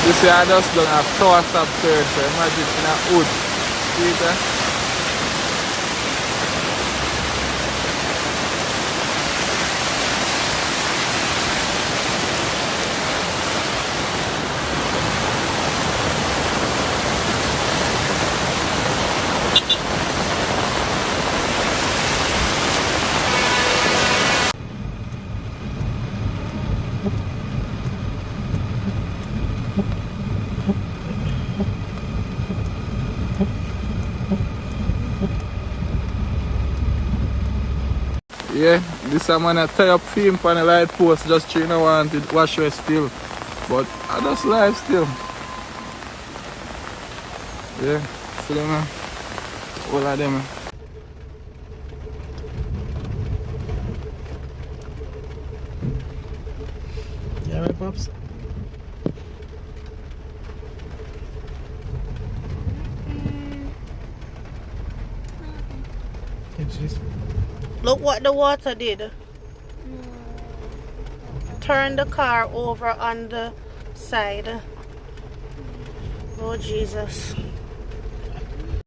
You see, I just done a power stop turn, so imagine in a wood. See that? Yeah, this I'm gonna tie up film on the light post just to want to wash away still. But I just live still. Yeah, see them man. All of them. Yeah, right, Pops? Look what the water did. Turn the car over on the side. Oh Jesus.